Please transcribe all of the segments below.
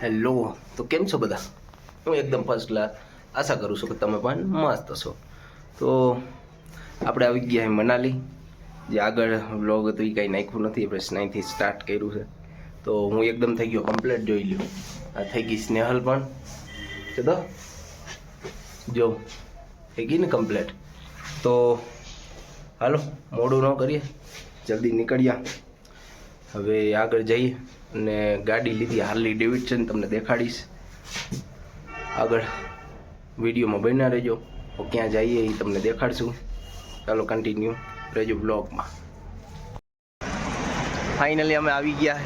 Hello, તો કેમ છો બધા? હું એકદમ ફર્સ્ટ ક્લાસ. આશા કરું છું કે તમે પણ મસ્ત છો. તો આપણે આવી ગયા છે મનાલી. જે આગળ વ્લોગ હતો એ કાંઈ નાખ્યું નથી, આપણે સ્નાઈથી સ્ટાર્ટ કર્યું છે. તો હું એકદમ થઈ ગયો કમ્પ્લીટ. જોઈ લ્યો, આ થઈ ગઈ સ્નેહલ પણ તો જો થઈ ગઈ ને કમ્પ્લીટ. તો હાલો મોડું ન કરીએ, જલ્દી નીકળ્યા. હવે આગળ જઈએ અને ગાડી લીધી હાર્લી ડેવિડસન, તમને દેખાડીશ આગળ. વિડીયોમાં બન્યા રહેજો, ક્યાં જઈએ એ તમને દેખાડશું. ચાલો કન્ટિન્યુ રહેજો બ્લોગમાં. ફાઇનલી અમે આવી ગયા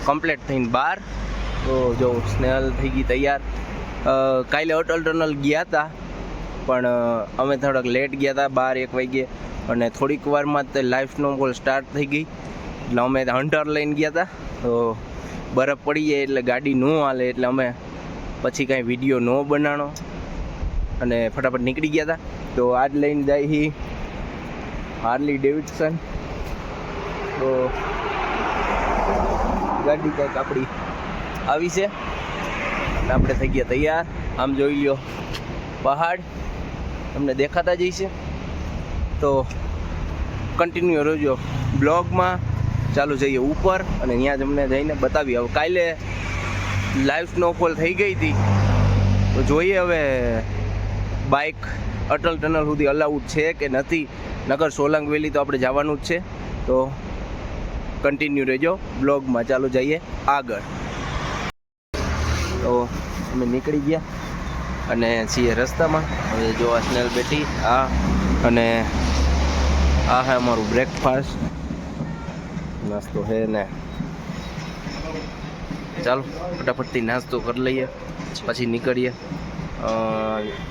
કમ્પ્લીટ થઈને બહાર. તો જો સ્નેહલ થઈ ગઈ તૈયાર. કાલે અટલ ટનલ ગયા હતા, પણ અમે થોડાક લેટ ગયા હતા, 12-1 વાગ્યે, અને થોડીક વારમાં તે લાઈફ સ્નોફોલ સ્ટાર્ટ થઈ ગઈ. એટલે અમે હન્ટર લઈને ગયા હતા, તો બરફ પડી જાય એટલે ગાડી ન હાલે, એટલે અમે પછી કાંઈ વિડીયો ન બનાવવાનો અને ફટાફટ નીકળી ગયા હતા. તો આજ લઈને જાય હાર્લી ડેવિડસન. તો ગાડી કંઈક આપણી આવી છે અને આપણે થઈ ગયા તૈયાર. આમ જોઈ લ્યો પહાડ તમને દેખાતા જ છે. તો કન્ટિન્યુ રહેજો બ્લોગમાં. ચાલુ જઈએ ઉપર અને ત્યાં જ અમને જઈને બતાવી. હવે કાલે લાઈવ સ્નોફોલ થઈ ગઈ હતી, તો જોઈએ હવે બાઇક અટલ ટનલ સુધી અલાઉડ છે કે નથી. નગર સોલંગ વેલી તો આપણે જવાનું જ છે. તો કન્ટિન્યુ રહેજો બ્લોગમાં. ચાલુ જઈએ આગળ. તો અમે નીકળી ગયા અને છીએ રસ્તામાં. હવે જો આ સ્નેલ બેઠી, આ અને આ હે અમારું બ્રેકફાસ્ટ, નાસ્તો હે ને. ચાલો ફટાફટથી નાસ્તો કરી લઈએ, પછી નીકળીએ.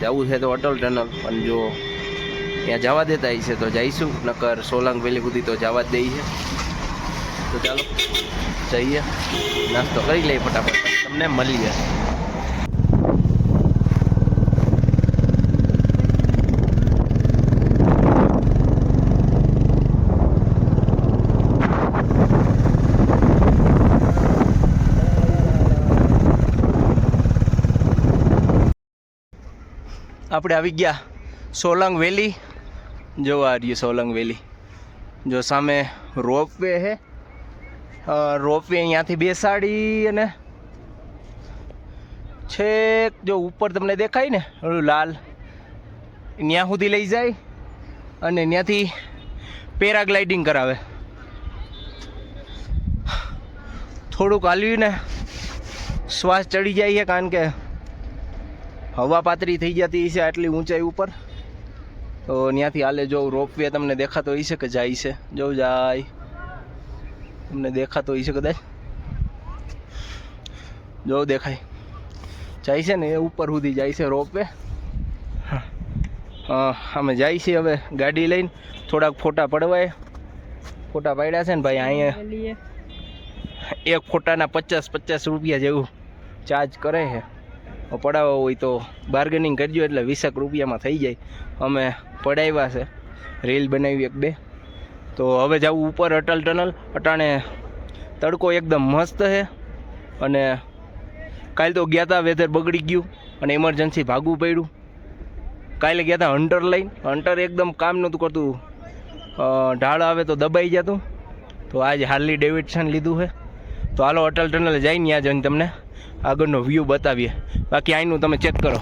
જવું છે તો અટલ ટનલ, પણ જો ત્યાં જવા દેતા છે તો જઈશું, નકર સોલાંગ વેલી સુધી તો જવા જ દઈ છે. તો ચાલો જઈએ, નાસ્તો કરી લઈએ ફટાફટ, તમને મળીએ. આપણે આવી ગયા સોલંગ વેલી. જો આ રહી સોલંગ વેલી. જો સામે રોપવે છે. રોપવે અહીંયાથી બેસાડી અને છેક જો ઉપર તમને દેખાય ને ઓલું લાલ, ત્યાં સુધી લઈ જાય અને ત્યાંથી પેરાગ્લાઇડિંગ કરાવે. થોડુંક હાલ્યું ને શ્વાસ ચડી જાય છે, કારણ કે હવા પાતળી થઈ જતી છે આટલી ઊંચાઈ ઉપર. તો ત્યાંથી હાલે. જો રોપવે તમને દેખાતો હોય છે કે જાય છે, જો જાય તમને દેખાતો હોય છે કદાચ, જો દેખાય જાય છે ને, એ ઉપર સુધી જાય છે રોપવે. અમે જાય છે હવે ગાડી લઈને. થોડાક ફોટા પડવાય, ફોટા પાડ્યા છે ને ભાઈ. અહીંયા એક ફોટાના 50 રૂપિયા જેવું ચાર્જ કરે છે. પડાવવા હોય તો બાર્ગેનિંગ કરજો, એટલે 20 રૂપિયામાં થઈ જાય. અમે પડાવ્યા છે, રીલ બનાવી 1-2. તો હવે જવું ઉપર અટલ ટનલ. અટાણે તડકો એકદમ મસ્ત છે, અને કાલે તો ગયા હતા વેધર બગડી ગયું અને ઇમરજન્સી ભાગવું પડ્યું. કાલે ગયા હતા હન્ટર લઈને, હન્ટર એકદમ કામ નહોતું કરતું, ઢાળ આવે તો દબાઈ જતું. તો આજે હાર્લી ડેવિડસન લીધું છે. તો હાલો અટલ ટનલ જઈને ત્યાં જઈને તમને આગળનો વ્યૂ બતાવીએ. બાકી અહીંનું તમે ચેક કરો.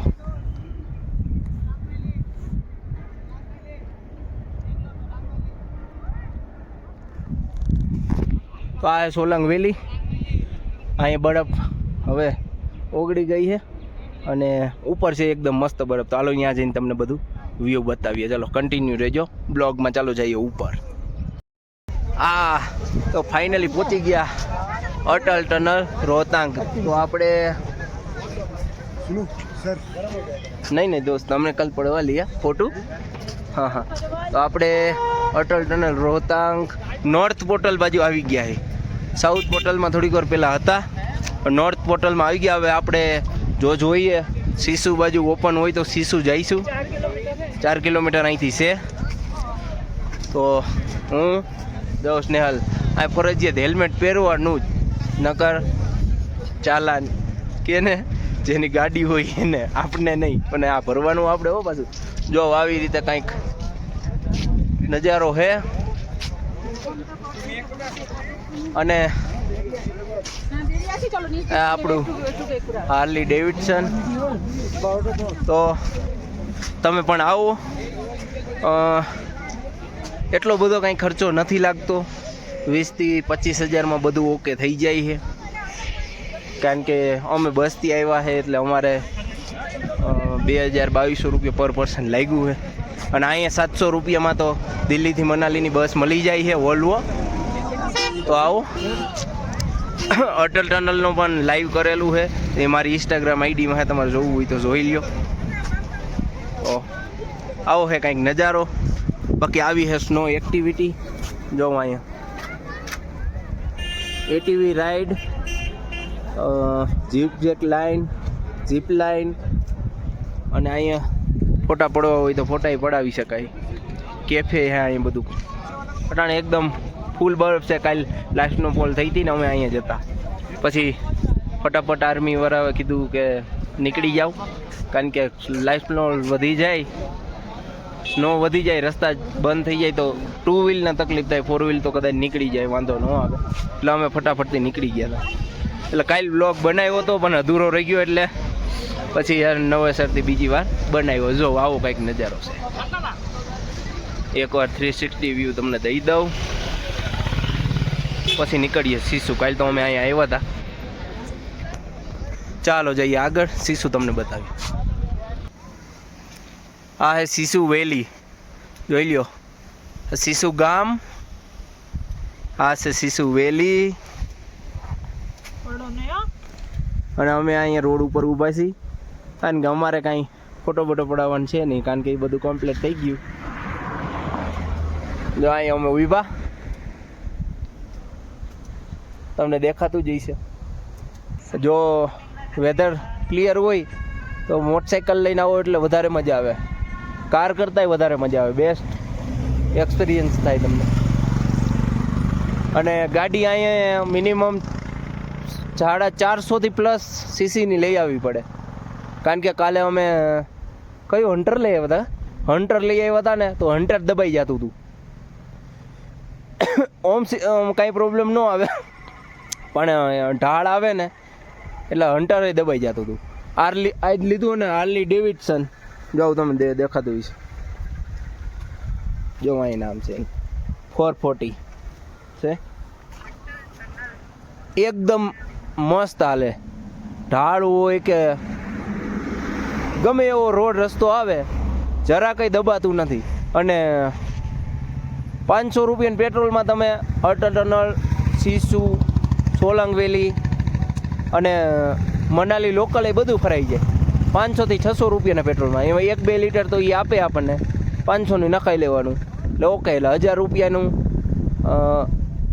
તો આ સોલંગ વેલી. અહીંયા બરફ હવે ઓગળી ગઈ છે અને ઉપર છે એકદમ મસ્ત બરફ. તો હાલો ત્યાં જઈને તમને બધું વ્યૂ બતાવીએ. ચાલો કન્ટિન્યુ રહેજો બ્લોગમાં. ચાલો જઈએ ઉપર. તો ફાઇનલી પહોંચી ગયા અટલ ટનલ રોહતાંગ. તો આપણે નહીં દોસ્ત, અમને કલ પડવા લઈએ ફોટો. હા. તો આપણે Atal tunnel Rohtang north portal બાજુ આવી ગયા છે. સાઉથ પોર્ટલમાં થોડીક વાર પહેલાં હતા, નોર્થ પોર્ટલમાં આવી ગયા. હવે આપણે જોઈએ સીસુ બાજુ ઓપન હોય તો સીસુ જઈશું. 4 કિલોમીટર અહીંથી છે. તો હું જો સ્નેહલ આ ફરજિયાત હેલ્મેટ પહેરવાનું જ, નકર ચાલાન કેને જેની ગાડી હોય એને, આપણે નહીં. પણ આ ભરવાનું આપણે હો પાછું. જો આવી રીતે કંઈક નજારો હે. અને આ આપણું હાર્લી ડેવિડસન. તો તમે પણ આવો. એટલો બધો કાંઈ ખર્ચો નથી લાગતો. 20 થી 25 હજારમાં બધું ઓકે થઈ જાય છે. કારણ કે અમે બસથી આવ્યા છે એટલે અમારે 2200 રૂપિયા પર પર્સન લાગ્યું છે. અને અહીંયા 700 રૂપિયામાં તો દિલ્હીથી મનાલીની બસ મળી જાય છે, વોલ્વો. તો આવો. અટલ ટનલનો પણ લાઈવ કરેલું છે, એ મારી ઇન્સ્ટાગ્રામ આઈડીમાં છે, તમારે જોવું હોય તો જોઈ લ્યો. તો આવો છે કંઈક નજારો. બાકી આવી છે સ્નો એક્ટિવિટી. જો અહીંયા ATV ride, jeep line, jeep line. અને અહીંયા ફોટા પડવા હોય તો ફોટા પડાવી શકાય. કેફે છે અહીંયા બધું. અટાણે એકદમ ફૂલ બરફ છે. કાલ લાસ્ટ સ્નોફોલ થઈ હતી ને અમે અહીંયા જતા. પછી ફટાફટ આર્મી વાળાએ કીધું કે નીકળી જાઓ, કારણ કે લાસ્ટ સ્નો વધી જાય, સ્નો વધી જાય, રસ્તા બંધ થઈ જાય તો 2 વ્હીલને તકલીફ થાય, 4 વ્હીલ તો કદાચ નીકળી જાય, વાંધો ન આવે. એટલે અમે ફટાફટથી નીકળી ગયા હતા. એટલે કાલ બ્લોગ બનાવ્યો હતો પણ અધૂરો રહી ગયો, એટલે પછી યાર નવેસરથી બીજી વાર બનાવ્યો. જો આવો કંઈક નજારો છે. એકવાર 360 વ્યૂ તમને દઈ દઉં, પછી નીકળીએ સીસુ. કાલ તો અમે અહીંયા આવ્યા હતા. ચાલો જઈએ આગળ, સીસુ તમને બતાવીએ. આ હે સીસુ વેલી, જોઈ લ્યો. સીસુ ગામ, આ છે સીસુ વેલી. અને અમે અહીંયા રોડ ઉપર ઊભા છીએ, કારણ કે અમારે કાંઈ ફોટો બોટો પડાવવાનું છે નહીં, કારણ કે એ બધું કમ્પ્લીટ થઈ ગયું. જો અહીંયા અમે ઊભા, તમને દેખાતું જ હશે. જો વેધર ક્લિયર હોય તો મોટરસાઇકલ લઈને આવો એટલે વધારે મજા આવે. કાર કરતાંય વધારે મજા આવે. બેસ્ટ એક્સપિરિયન્સ થાય તમને. અને ગાડી અહીંયા મિનિમમ 450 થી પ્લસ સીસીની લઈ આવવી પડે. કારણ કે કાલે અમે કયું હન્ટર લઈ આવ્યા હતા, હન્ટર લઈ આવ્યા હતા ને, તો હન્ટર દબાઈ જતું હતું. કાંઈ પ્રોબ્લેમ ન આવે, પણ ઢાળ આવે ને એટલે હન્ટર દબાઈ જતું હતું. આજ લીધું ને, હાર્લી ડેવિડસન. જાઓ તમે દેખાતું હશે. જો અહીં નામ છે 440 છે. એકદમ મસ્ત હાલે. ઢાળ હોય કે ગમે એવો રોડ રસ્તો આવે, જરા કંઈ દબાતું નથી. અને 500 રૂપિયાના પેટ્રોલમાં તમે અટલ ટનલ, સીસુ, સોલાંગ વેલી અને મનાલી લોકલ એ બધું ફરાઈ જાય. 500 થી 600 રૂપિયાના પેટ્રોલમાં. એમાં 1-2 લીટર તો એ આપે આપણને, 500નું નખાઈ લેવાનું. એટલે ઓકે, એટલે 1000 રૂપિયાનું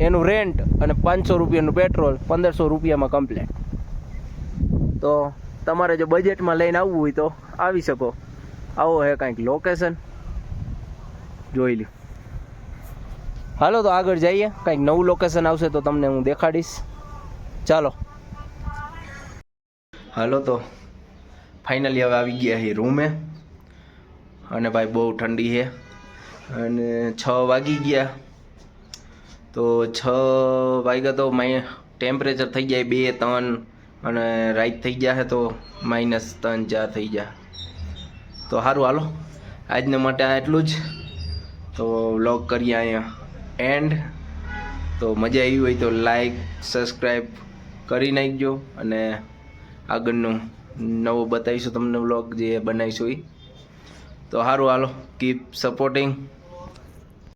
એનું રેન્ટ અને 500 રૂપિયાનું પેટ્રોલ, 1500 રૂપિયામાં કમ્પ્લેટ. તો તમારે જો બજેટમાં લઈને આવવું હોય તો આવી શકો. આવો હે કાંઈક લોકેશન, જોઈ લ્યો. હાલો તો આગળ જઈએ. કાંઈક નવું લોકેશન આવશે તો તમને હું દેખાડીશ. ચાલો હાલો તો ફાઇનલી હવે આવી ગયા છે રૂમે. અને ભાઈ બહુ ઠંડી છે, અને 6 વાગી ગયા. તો 6 વાગ્યા તો ટેમ્પરેચર થઈ જાય 2-3, અને રાત થઈ ગયા તો -3-4 થઈ જાય. તો સારું, હાલો આજના માટે આટલું જ. તો વ્લોગ કરીએ અહીંયા એન્ડ. તો મજા આવી હોય તો લાઈક, સબસ્ક્રાઈબ કરી નાખજો. અને આગળનું નવો બતાવીશું તમને વ્લોગ જે બનાવીશું એ. તો સારું, હાલો, કીપ સપોર્ટિંગ.